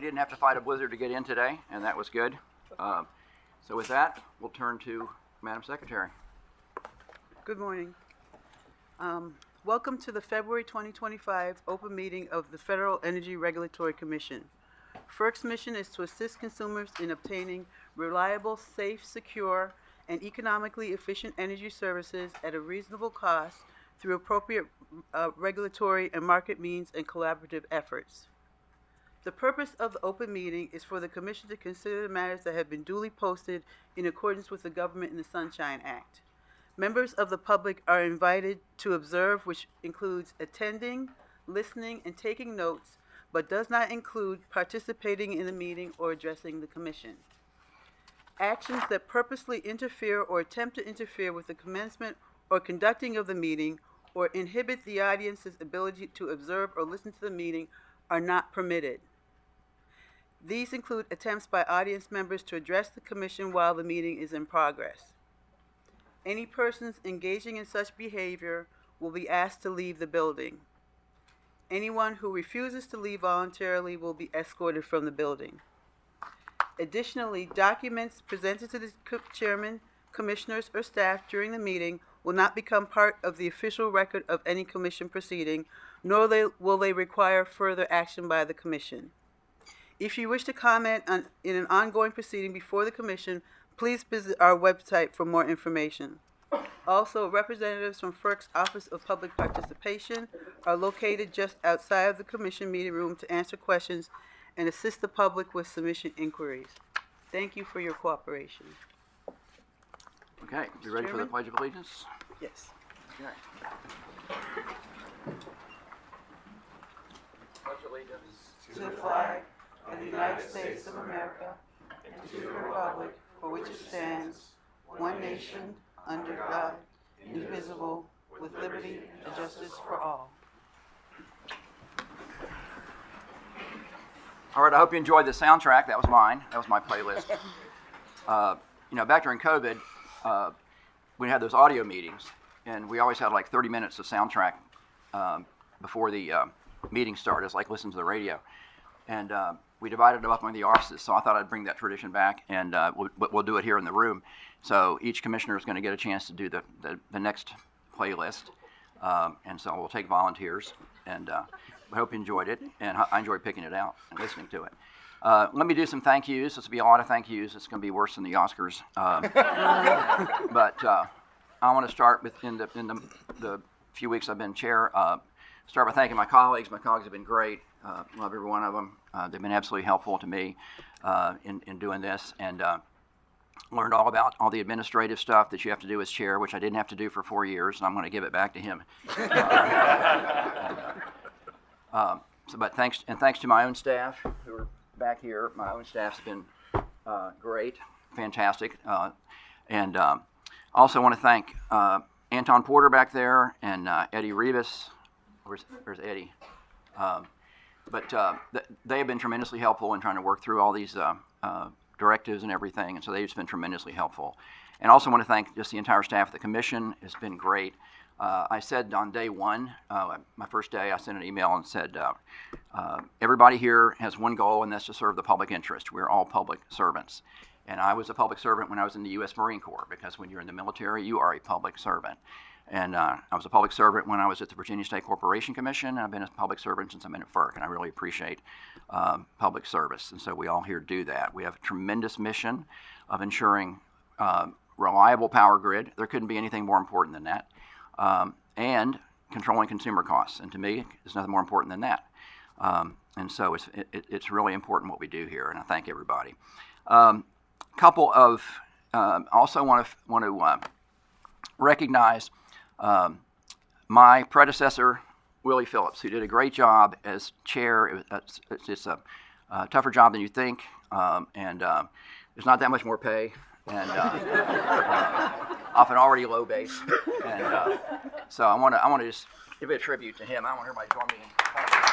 we didn't have to fight a blizzard to get in today, and that was good. So with that, we'll turn to Madam Secretary. Good morning. Welcome to the February 2025 open meeting of the Federal Energy Regulatory Commission. FERC's mission is to assist consumers in obtaining reliable, safe, secure, and economically efficient energy services at a reasonable cost through appropriate regulatory and market means and collaborative efforts. The purpose of the open meeting is for the Commission to consider the matters that have been duly posted in accordance with the Government in the Sunshine Act. Members of the public are invited to observe, which includes attending, listening, and taking notes, but does not include participating in the meeting or addressing the Commission. Actions that purposely interfere or attempt to interfere with the commencement or conducting of the meeting or inhibit the audience's ability to observe or listen to the meeting are not permitted. These include attempts by audience members to address the Commission while the meeting is in progress. Any persons engaging in such behavior will be asked to leave the building. Anyone who refuses to leave voluntarily will be escorted from the building. Additionally, documents presented to the chairman, commissioners, or staff during the meeting will not become part of the official record of any commission proceeding, nor will they require further action by the commission. If you wish to comment in an ongoing proceeding before the commission, please visit our website for more information. Also, representatives from FERC's Office of Public Participation are located just outside of the commission meeting room to answer questions and assist the public with submission inquiries. Thank you for your cooperation. Okay, you ready for the Pledge of Allegiance? Yes. Okay. Pledge allegiance To the flag of the United States of America and to the republic for which it stands, one nation, under God, indivisible, with liberty and justice for all. All right, I hope you enjoyed the soundtrack. That was mine. That was my playlist. Back during COVID, we had those audio meetings, and we always had like 30 minutes of soundtrack before the meeting started. It's like listening to the radio. And we divided them up among the offices, so I thought I'd bring that tradition back, and we'll do it here in the room. So each commissioner is going to get a chance to do the next playlist, and so we'll take volunteers, and I hope you enjoyed it, and I enjoyed picking it out and listening to it. Let me do some thank yous. This will be a lot of thank yous. It's going to be worse than the Oscars. But I want to start with, in the few weeks I've been chair, start by thanking my colleagues. My colleagues have been great. Love every one of them. They've been absolutely helpful to me in doing this, and learned all about all the administrative stuff that you have to do as chair, which I didn't have to do for 4 years, and I'm going to give it back to him. But thanks to my own staff who are back here. My own staff's been great, fantastic, and also want to thank Anton Porter back there and Eddie Rivas. Where's Eddie? They have been tremendously helpful in trying to work through all these directives and everything, and so they've just been tremendously helpful. And also want to thank just the entire staff of the commission. It's been great. I said on day one, my first day, I sent an email and said, everybody here has one goal, and that's to serve the public interest. We're all public servants. And I was a public servant when I was in the U.S. Marine Corps, because when you're in the military, you are a public servant. And I was a public servant when I was at the Virginia State Corporation Commission, and I've been a public servant since I've been at FERC, and I really appreciate public service. And so we all here do that. We have a tremendous mission of ensuring reliable power grid. There couldn't be anything more important than that. And controlling consumer costs. And to me, there's nothing more important than that. And so it's really important what we do here, and I thank everybody. Couple of also want to recognize my predecessor, Willie Phillips, who did a great job as chair. It's just a tougher job than you think, and there's not that much more pay, and off an already low base. And so I want to just give a tribute to him. I want everybody to join me in thanking him.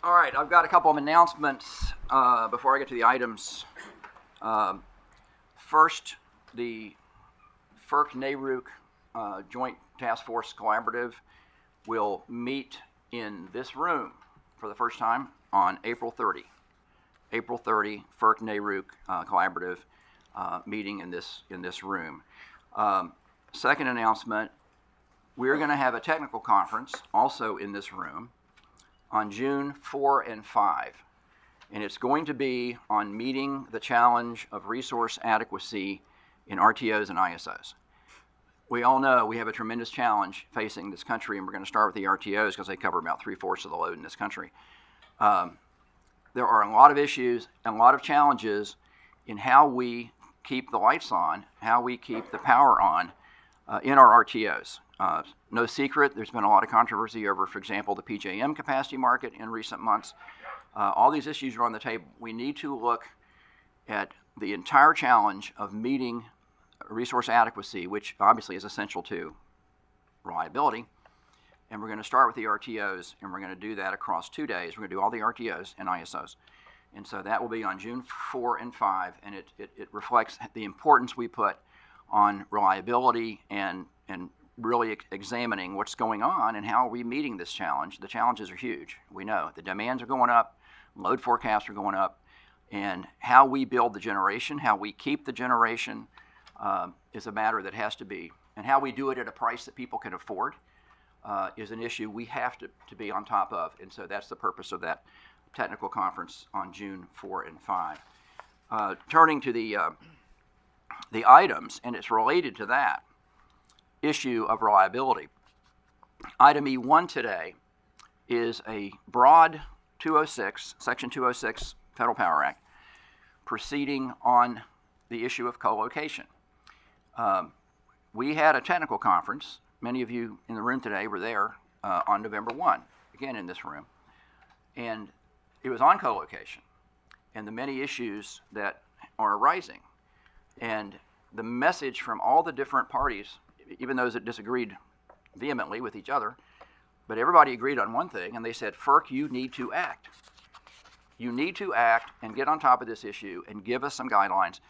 All right, I've got a couple of announcements before I get to the items. First, the FERC NARUC Joint Task Force Collaborative will meet in this room for the first time on April 30. April 30, FERC NARUC Collaborative meeting in this room. Second announcement, we're going to have a technical conference also in this room on June 4 and 5. And it's going to be on meeting the challenge of resource adequacy in RTOs and ISOs. We all know we have a tremendous challenge facing this country, and we're going to start with the RTOs because they cover about 3/4 of the load in this country. There are a lot of issues and a lot of challenges in how we keep the lights on, how we keep the power on in our RTOs. No secret, there's been a lot of controversy over, for example, the PJM capacity market in recent months. All these issues are on the table. We need to look at the entire challenge of meeting resource adequacy, which obviously is essential to reliability. And we're going to start with the RTOs, and we're going to do that across 2 days. We're going to do all the RTOs and ISOs. And so that will be on June 4 and 5, and it reflects the importance we put on reliability and really examining what's going on and how are we meeting this challenge. The challenges are huge. We know the demands are going up, load forecasts are going up, and how we build the generation, how we keep the generation is a matter that has to be, and how we do it at a price that people can afford is an issue we have to be on top of. And so that's the purpose of that technical conference on June 4 and 5. Turning to the items, and it's related to that issue of reliability. Item E1 today is a broad 206, Section 206 Federal Power Act, proceeding on the issue of co-location. We had a technical conference. Many of you in the room today were there on November 1, again in this room. And it was on co-location and the many issues that are arising. And the message from all the different parties, even those that disagreed vehemently with each other, but everybody agreed on one thing, and they said, FERC, you need to act. You need to act and get on top of this issue and give us some guidelines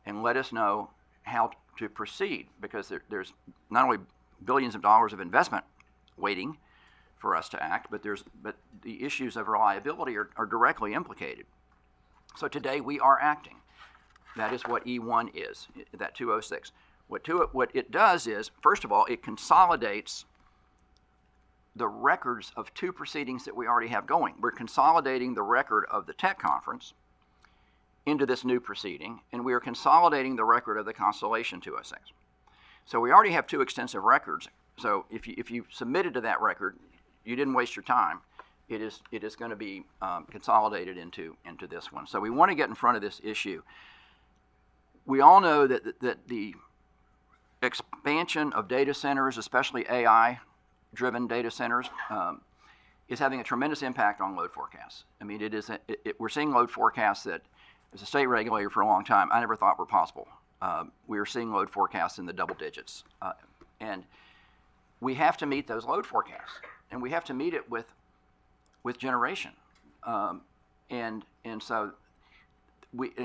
and let us know how to proceed, because there's not only billions of dollars of investment waiting for us to act, but the issues of reliability are directly implicated. So today we are acting. That is what E1 is, that 206. What it does is, first of all, it consolidates the records of 2 proceedings that we already have going. We're consolidating the record of the tech conference into this new proceeding, and we are consolidating the record of the Constellation 206. So we already have 2 extensive records. So if you submitted to that record, you didn't waste your time. It is going to be consolidated into this one. So we want to get in front of this issue. We all know that the expansion of data centers, especially AI-driven data centers, is having a tremendous impact on load forecasts. I mean, we're seeing load forecasts that, as a state regulator for a long time, I never thought were possible. We are seeing load forecasts in the double digits. And we have to meet those load forecasts. And we have to meet it with generation. And so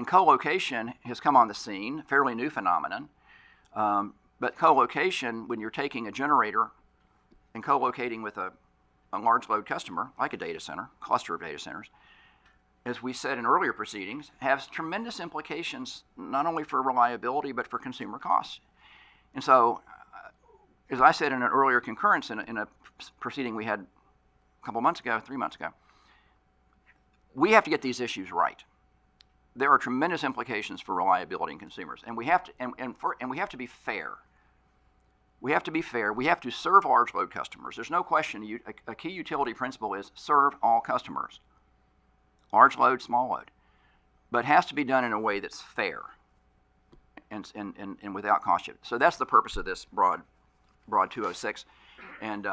co-location has come on the scene, fairly new phenomenon. But co-location, when you're taking a generator and co-locating with a large load customer, like a data center, cluster of data centers, as we said in earlier proceedings, has tremendous implications not only for reliability, but for consumer costs. And so, as I said in an earlier concurrence in a proceeding we had a couple months ago, 3 months ago, we have to get these issues right. There are tremendous implications for reliability and consumers, and we have to we have to be fair. We have to be fair. We have to serve large load customers. There's no question. A key utility principle is serve all customers, large load, small load, but it has to be done in a way that's fair and without cost shift. So that's the purpose of this broad 206, and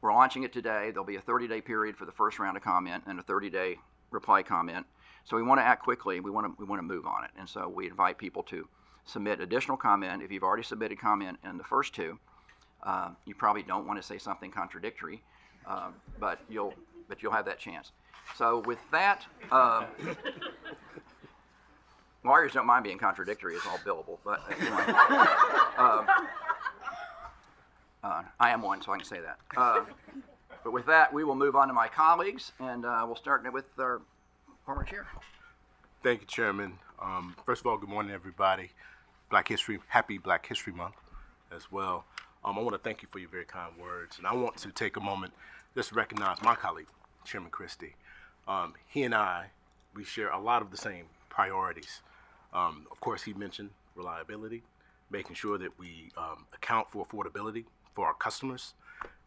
we're launching it today. There'll be a 30-day period for the first round of comment and a 30-day reply comment. So we want to act quickly. We want to move on it, and so we invite people to submit additional comment. If you've already submitted comment in the first 2, you probably don't want to say something contradictory, but but you'll have that chance. So with that, lawyers don't mind being contradictory. It's all billable, but anyway. I am one, so I can say that. But with that, we will move on to my colleagues, and we'll start with our former chair. Thank you, Chairman. First of all, good morning, everybody. Happy Black History Month as well. I want to thank you for your very kind words, and I want to take a moment just to recognize my colleague, Chairman Christie. He and I, we share a lot of the same priorities. Of course, he mentioned reliability, making sure that we account for affordability for our customers.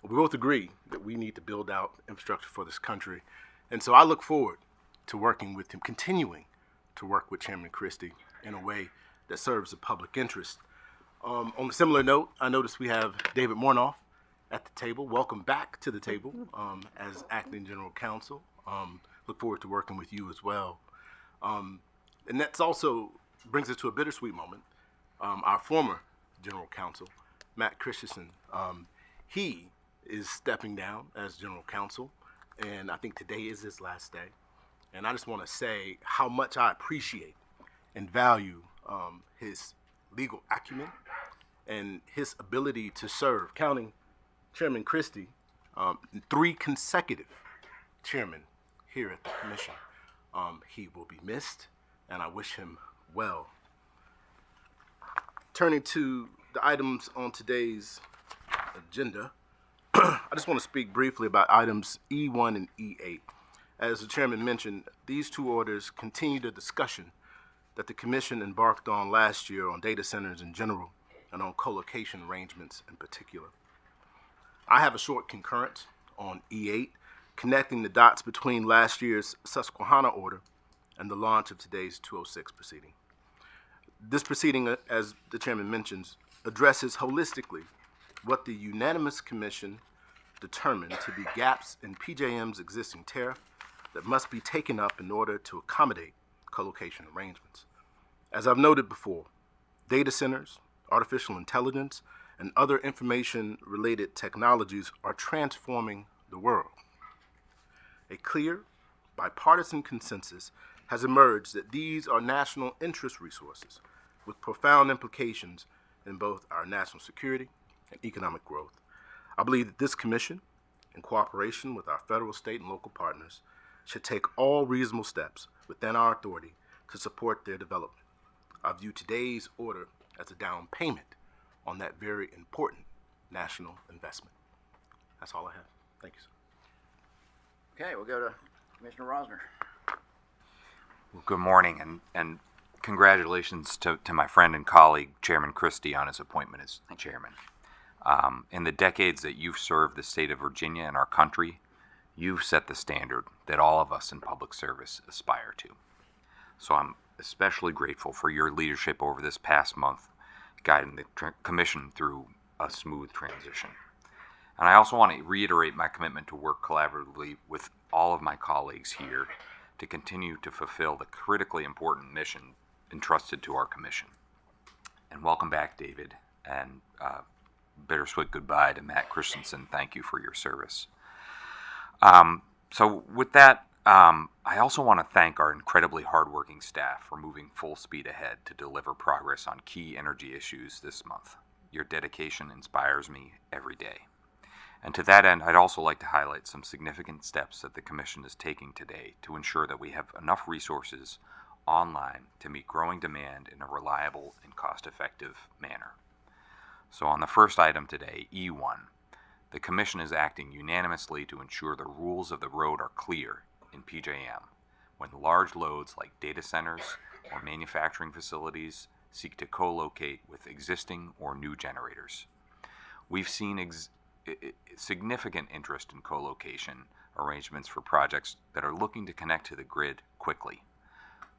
We both agree that we need to build out infrastructure for this country, and so I look forward to working with him, continuing to work with Chairman Christie in a way that serves the public interest. On a similar note, I noticed we have David Mornoff at the table. Welcome back to the table as Acting General Counsel. Look forward to working with you as well. And that's also brings us to a bittersweet moment. Our former General Counsel, Matt Christensen, he is stepping down as General Counsel, and I think today is his last day. And I just want to say how much I appreciate and value his legal acumen and his ability to serve, counting Chairman Christie, 3 consecutive chairmen here at the Commission. He will be missed, and I wish him well. Turning to the items on today's agenda, I just want to speak briefly about items E1 and E8. As the chairman mentioned, these 2 orders continue the discussion that the Commission embarked on last year on data centers in general and on co-location arrangements in particular. I have a short concurrence on E8, connecting the dots between last year's Susquehanna order and the launch of today's 206 proceeding. This proceeding, as the chairman mentions, addresses holistically what the unanimous Commission determined to be gaps in PJM's existing tariff that must be taken up in order to accommodate co-location arrangements. As I've noted before, data centers, artificial intelligence, and other information-related technologies are transforming the world. A clear, bipartisan consensus has emerged that these are national interest resources with profound implications in both our national security and economic growth. I believe that this Commission, in cooperation with our federal, state, and local partners, should take all reasonable steps within our authority to support their development. I view today's order as a down payment on that very important national investment. That's all I have. Thank you, sir. Okay, we'll go to Commissioner Rosner. Well, good morning, and congratulations to my friend and colleague, Chairman Christie, on his appointment as chairman. In the decades that you've served the state of Virginia and our country, you've set the standard that all of us in public service aspire to. So I'm especially grateful for your leadership over this past month, guiding the Commission through a smooth transition. And I also want to reiterate my commitment to work collaboratively with all of my colleagues here to continue to fulfill the critically important mission entrusted to our Commission. And welcome back, David, and bittersweet goodbye to Matt Christensen. Thank you for your service. So with that, I also want to thank our incredibly hardworking staff for moving full speed ahead to deliver progress on key energy issues this month. Your dedication inspires me every day. And to that end, I'd also like to highlight some significant steps that the Commission is taking today to ensure that we have enough resources online to meet growing demand in a reliable and cost-effective manner. So on the first item today, E1, the Commission is acting unanimously to ensure the rules of the road are clear in PJM when large loads like data centers or manufacturing facilities seek to co-locate with existing or new generators. We've seen significant interest in co-location arrangements for projects that are looking to connect to the grid quickly.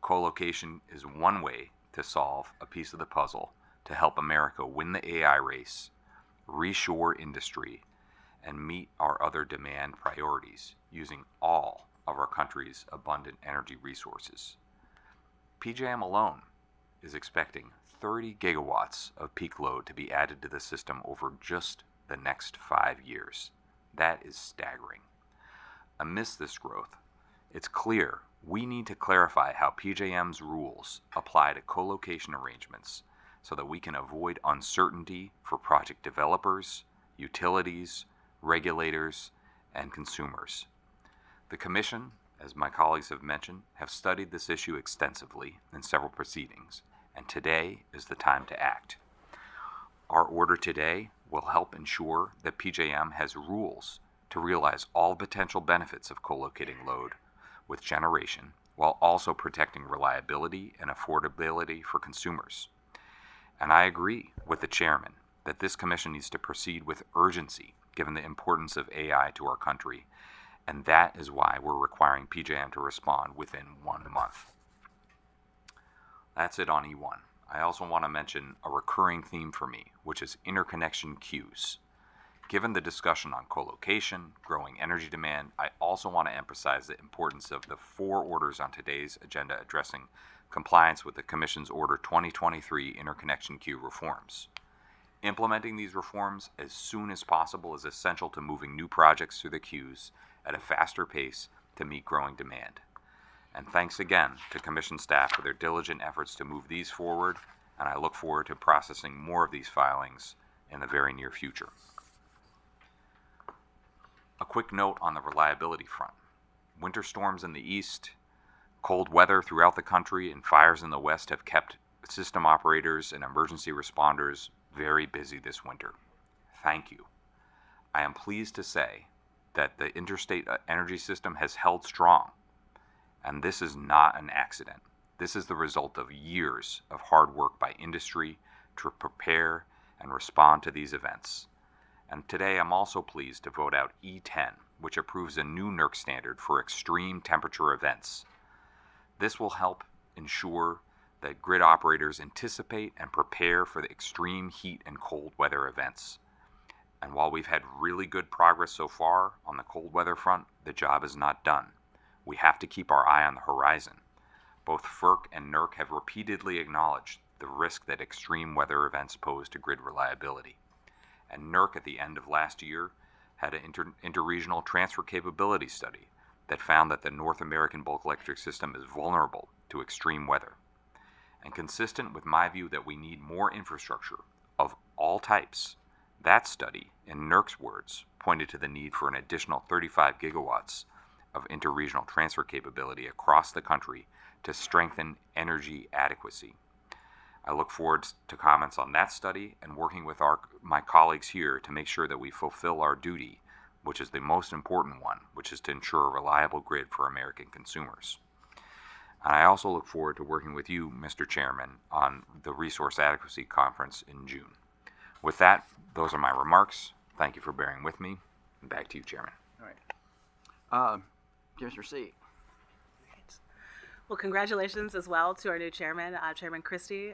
Co-location is one way to solve a piece of the puzzle to help America win the AI race, reshore industry, and meet our other demand priorities using all of our country's abundant energy resources. PJM alone is expecting 30 gigawatts of peak load to be added to the system over just the next 5 years. That is staggering. amidst this growth, it's clear we need to clarify how PJM's rules apply to co-location arrangements so that we can avoid uncertainty for project developers, utilities, regulators, and consumers. The Commission, as my colleagues have mentioned, have studied this issue extensively in several proceedings, and today is the time to act. Our order today will help ensure that PJM has rules to realize all potential benefits of co-locating load with generation while also protecting reliability and affordability for consumers. And I agree with the chairman that this commission needs to proceed with urgency given the importance of AI to our country, and that is why we're requiring PJM to respond within 1 month. That's it on E1. I also want to mention a recurring theme for me, which is interconnection queues. Given the discussion on co-location, growing energy demand, I also want to emphasize the importance of the 4 orders on today's agenda addressing compliance with the Commission's Order 2023 interconnection queue reforms. Implementing these reforms as soon as possible is essential to moving new projects through the queues at a faster pace to meet growing demand. And thanks again to Commission staff for their diligent efforts to move these forward, and I look forward to processing more of these filings in the very near future. A quick note on the reliability front. Winter storms in the east, cold weather throughout the country, and fires in the west have kept system operators and emergency responders very busy this winter. Thank you. I am pleased to say that the interstate energy system has held strong, and this is not an accident. This is the result of years of hard work by industry to prepare and respond to these events. And today I'm also pleased to vote out E10, which approves a new NERC standard for extreme temperature events. This will help ensure that grid operators anticipate and prepare for the extreme heat and cold weather events. And while we've had really good progress so far on the cold weather front, the job is not done. We have to keep our eye on the horizon. Both FERC and NERC have repeatedly acknowledged the risk that extreme weather events pose to grid reliability. And NERC at the end of last year had an interregional transfer capability study that found that the North American bulk electric system is vulnerable to extreme weather. And consistent with my view that we need more infrastructure of all types, that study, in NERC's words, pointed to the need for an additional 35 gigawatts of interregional transfer capability across the country to strengthen energy adequacy. I look forward to comments on that study and working with my colleagues here to make sure that we fulfill our duty, which is the most important one, which is to ensure a reliable grid for American consumers. And I also look forward to working with you, Mr. Chairman, on the Resource Adequacy Conference in June. With that, those are my remarks. Thank you for bearing with me. And back to you, Chairman. All right. Commissioner C. Well, congratulations as well to our new chairman, Chairman Christie.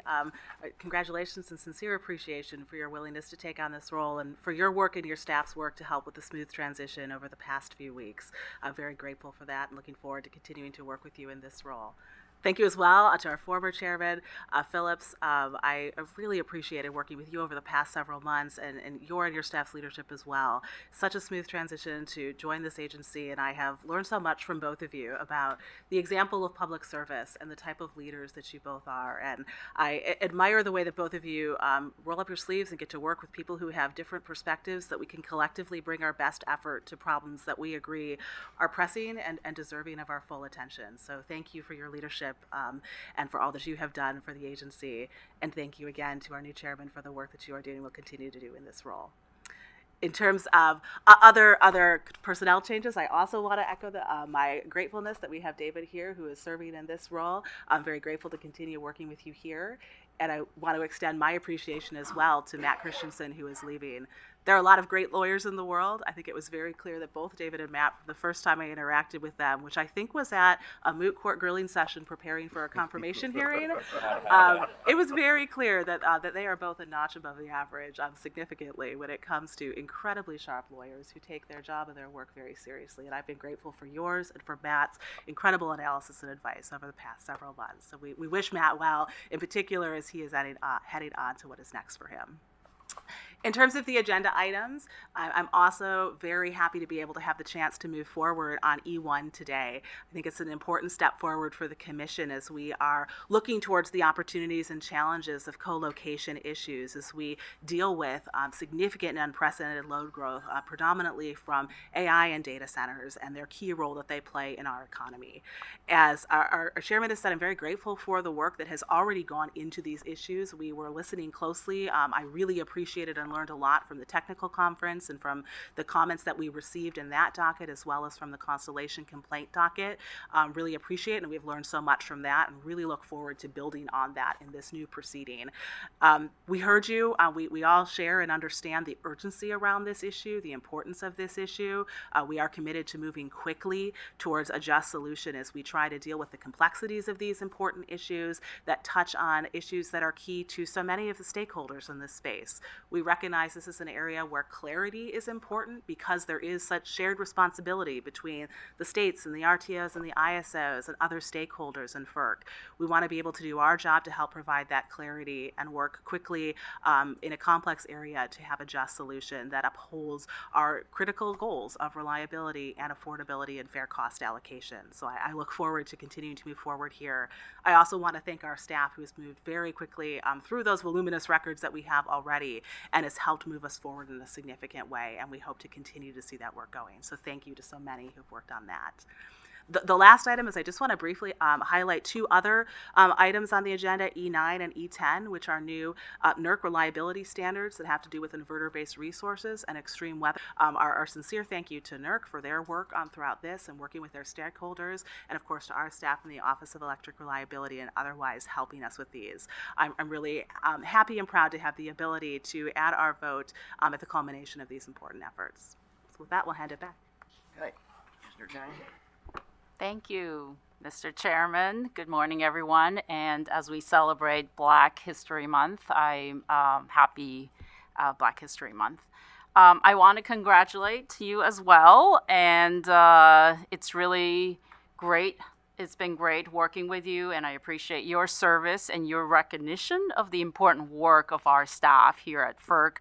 Congratulations and sincere appreciation for your willingness to take on this role and for your work and your staff's work to help with the smooth transition over the past few weeks. I'm very grateful for that and looking forward to continuing to work with you in this role. Thank you as well to our former chairman, Phillips. I really appreciated working with you over the past several months and your staff's leadership as well. Such a smooth transition to join this agency, and I have learned so much from both of you about the example of public service and the type of leaders that you both are. And I admire the way that both of you roll up your sleeves and get to work with people who have different perspectives, that we can collectively bring our best effort to problems that we agree are pressing and deserving of our full attention. So thank you for your leadership and for all that you have done for the agency. And thank you again to our new chairman for the work that you are doing and will continue to do in this role. In terms of other personnel changes, I also want to echo my gratefulness that we have David here who is serving in this role. I'm very grateful to continue working with you here. And I want to extend my appreciation as well to Matt Christensen, who is leaving. There are a lot of great lawyers in the world. I think it was very clear that both David and Matt, the first time I interacted with them, which I think was at a moot court grilling session preparing for a confirmation hearing, it was very clear that they are both a notch above the average significantly when it comes to incredibly sharp lawyers who take their job and their work very seriously. And I've been grateful for yours and for Matt's incredible analysis and advice over the past several months. So we wish Matt well, in particular as he is heading on to what is next for him. In terms of the agenda items, I'm also very happy to be able to have the chance to move forward on E1 today. I think it's an important step forward for the Commission as we are looking towards the opportunities and challenges of co-location issues as we deal with significant and unprecedented load growth, predominantly from AI and data centers and their key role that they play in our economy. As our chairman has said, I'm very grateful for the work that has already gone into these issues. We were listening closely. I really appreciated and learned a lot from the technical conference and from the comments that we received in that docket, as well as from the Constellation complaint docket. Really appreciate it, and we've learned so much from that, and really look forward to building on that in this new proceeding. We heard you. We all share and understand the urgency around this issue, the importance of this issue. We are committed to moving quickly towards a just solution as we try to deal with the complexities of these important issues that touch on issues that are key to so many of the stakeholders in this space. We recognize this is an area where clarity is important because there is such shared responsibility between the states and the RTOs and the ISOs and other stakeholders in FERC. We want to be able to do our job to help provide that clarity and work quickly in a complex area to have a just solution that upholds our critical goals of reliability and affordability and fair cost allocation. So I look forward to continuing to move forward here. I also want to thank our staff who has moved very quickly through those voluminous records that we have already and has helped move us forward in a significant way, and we hope to continue to see that work going. So thank you to so many who've worked on that. The last item is I just want to briefly highlight two other items on the agenda, E9 and E10, which are new NERC reliability standards that have to do with inverter-based resources and extreme weather. Our sincere thank you to NERC for their work throughout this and working with their stakeholders, and of course to our staff in the Office of Electric Reliability and otherwise helping us with these. I'm really happy and proud to have the ability to add our vote at the culmination of these important efforts. So with that, we'll hand it back. Okay, Mr. Chang. Thank you, Mr. Chairman. Good morning, everyone. And as we celebrate Black History Month, I'm happy Black History Month. I want to congratulate you as well. And it's really great. It's been great working with you, and I appreciate your service and your recognition of the important work of our staff here at FERC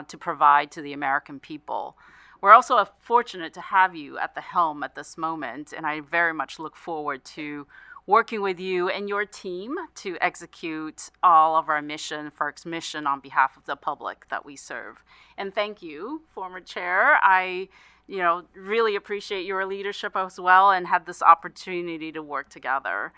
to provide to the American people. We're also fortunate to have you at the helm at this moment, and I very much look forward to working with you and your team to execute all of our mission, FERC's mission, on behalf of the public that we serve. And thank you, former chair. I really appreciate your leadership as well and had this opportunity to work together.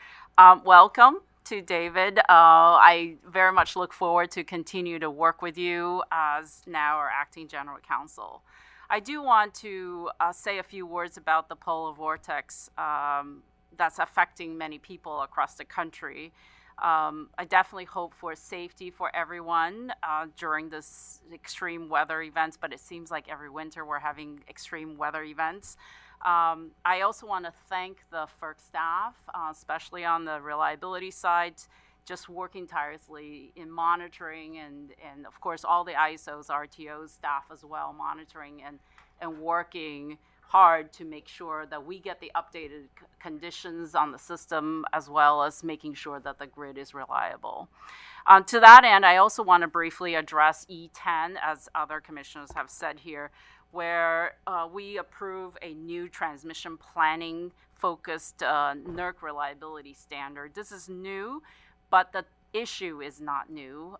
Welcome to David. I very much look forward to continue to work with you as now our acting general counsel. I do want to say a few words about the polar vortex that's affecting many people across the country. I definitely hope for safety for everyone during this extreme weather events, but it seems like every winter we're having extreme weather events. I also want to thank the FERC staff, especially on the reliability side, just working tirelessly in monitoring and of course all the ISOs, RTOs, staff as well, monitoring and working hard to make sure that we get the updated conditions on the system as well as making sure that the grid is reliable. To that end, I also want to briefly address E10, as other commissioners have said here, where we approve a new transmission planning focused NERC reliability standard. This is new, but the issue is not new.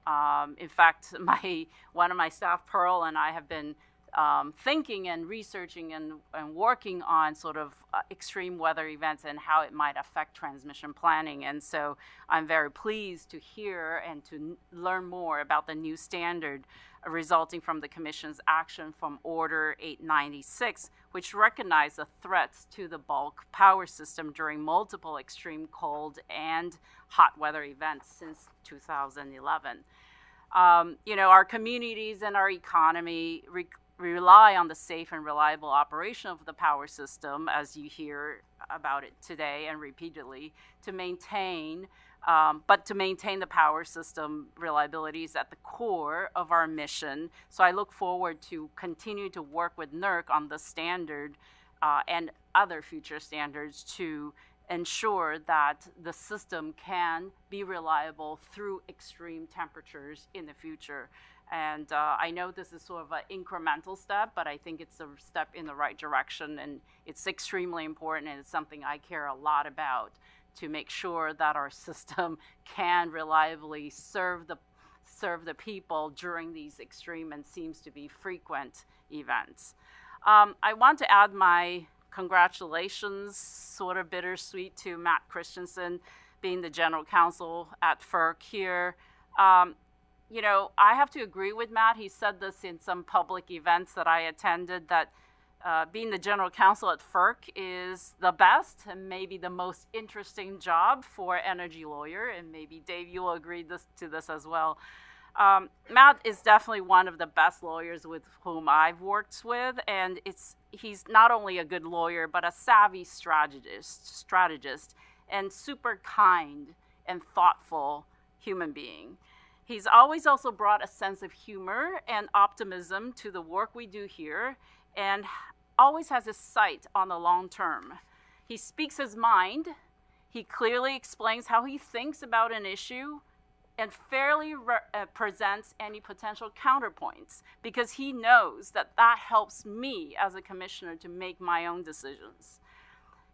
In fact, one of my staff, Pearl, and I have been thinking and researching and working on sort of extreme weather events and how it might affect transmission planning. And so I'm very pleased to hear and to learn more about the new standard resulting from the Commission's action from Order 896, which recognized the threats to the bulk power system during multiple extreme cold and hot weather events since 2011. Our communities and our economy rely on the safe and reliable operation of the power system, as you hear about it today and repeatedly, to maintain the power system reliability is at the core of our mission. So I look forward to continue to work with NERC on the standard and other future standards to ensure that the system can be reliable through extreme temperatures in the future. And I know this is sort of an incremental step, but I think it's a step in the right direction, and it's extremely important, and it's something I care a lot about, to make sure that our system can reliably serve the people during these extreme and seems to be frequent events. I want to add my congratulations, sort of bittersweet, to Matt Christensen being the general counsel at FERC here. You know, I have to agree with Matt. He said this in some public events that I attended, that being the general counsel at FERC is the best and maybe the most interesting job for an energy lawyer, and maybe Dave, you will agree to this as well. Matt is definitely one of the best lawyers with whom I've worked with, and he's not only a good lawyer, but a savvy strategist and super kind and thoughtful human being. He's always also brought a sense of humor and optimism to the work we do here, and always has his sight on the long term. He speaks his mind. He clearly explains how he thinks about an issue and fairly presents any potential counterpoints, because he knows that that helps me as a commissioner to make my own decisions.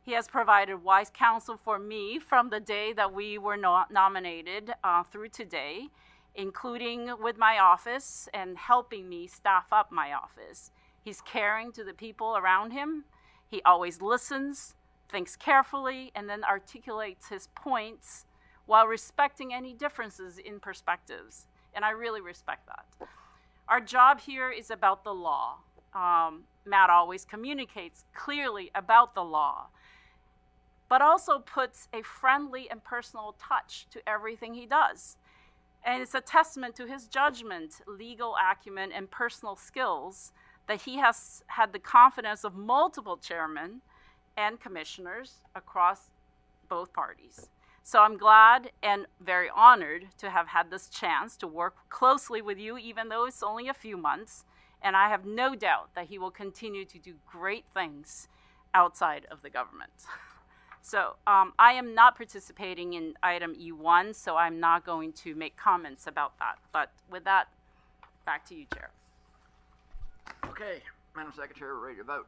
He has provided wise counsel for me from the day that we were nominated through today, including with my office and helping me staff up my office. He's caring to the people around him. He always listens, thinks carefully, and then articulates his points while respecting any differences in perspectives. And I really respect that. Our job here is about the law. Matt always communicates clearly about the law, but also puts a friendly and personal touch to everything he does. And it's a testament to his judgment, legal acumen, and personal skills that he has had the confidence of multiple chairmen and commissioners across both parties. So I'm glad and very honored to have had this chance to work closely with you, even though it's only a few months. And I have no doubt that he will continue to do great things outside of the government. So I am not participating in item E1, so I'm not going to make comments about that. But with that, back to you, Chair. Okay, Madam Secretary, we're ready to vote.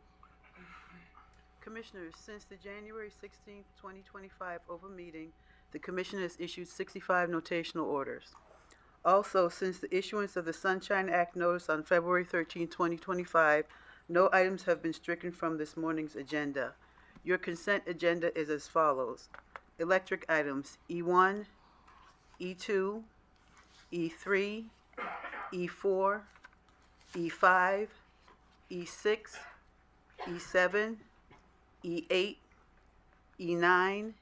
Commissioners, since the January 16th, 2025 open meeting, the Commission has issued 65 notational orders. Also, since the issuance of the Sunshine Act notice on February 13, 2025, no items have been stricken from this morning's agenda. Your consent agenda is as follows. Electric items E1, E2, E3, E4, E5, E6, E7, E8, E9,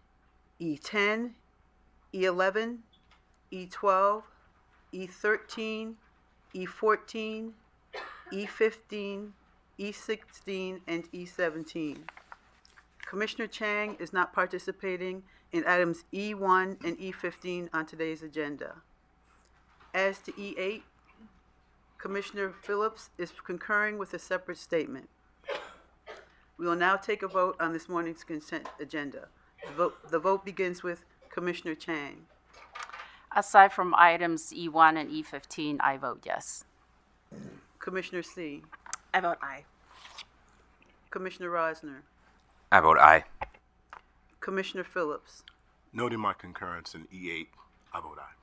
E10, E11, E12, E13, E14, E15, E16, and E17. Commissioner Chang is not participating in items E1 and E15 on today's agenda. As to E8, Commissioner Phillips is concurring with a separate statement. We will now take a vote on this morning's consent agenda. The vote begins with Commissioner Chang. Aside from items E1 and E15, I vote yes. Commissioner C. I vote aye. Commissioner Rosner. I vote aye. Commissioner Phillips. Noting my concurrence in E8, I vote aye.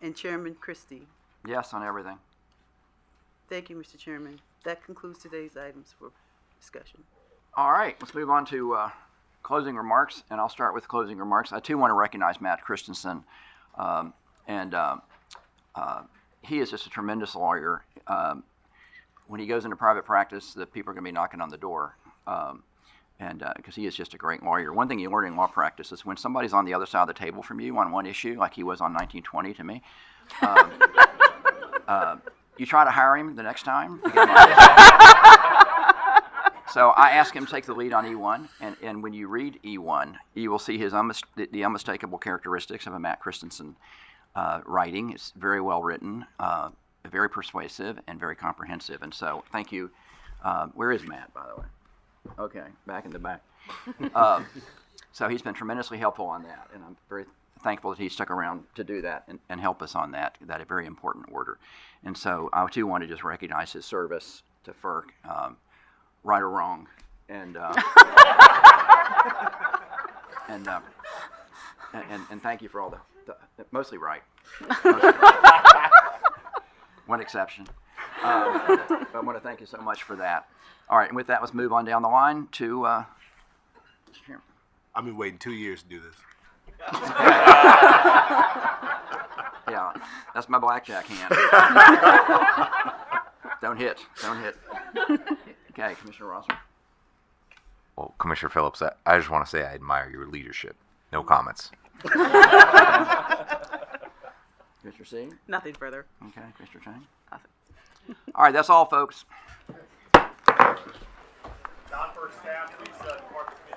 And Chairman Christie. Yes on everything. Thank you, Mr. Chairman. That concludes today's items for discussion. All right, let's move on to closing remarks, and I'll start with closing remarks. I too want to recognize Matt Christensen, he is just a tremendous lawyer. When he goes into private practice, the people are going to be knocking on the door, because he is just a great lawyer. One thing you learn in law practice is when somebody's on the other side of the table from you on one issue, like he was on 1920 to me, you try to hire him the next time. So I asked him to take the lead on E1, and when you read E1, you will see his the unmistakable characteristics of a Matt Christensen writing. It's very well written, very persuasive, and very comprehensive. And so thank you. Where is Matt, by the way? Okay, back in the back. So he's been tremendously helpful on that, and I'm very thankful that he stuck around to do that and help us on that very important order. And so I too want to just recognize his service to FERC, right or wrong, and and thank you for all the mostly right. One exception. But I want to thank you so much for that. All right, and with that, let's move on down the line to Mr. Chairman. I've been waiting 2 years to do this. Yeah, that's my blackjack hand. Don't hit. Okay, Commissioner Rosner. Well, Commissioner Phillips, I just want to say I admire your leadership. No comments. Commissioner C. Nothing further. Okay, Commissioner Chang. Nothing. All right, that's all, folks. Non-FERC staff, please depart the committee.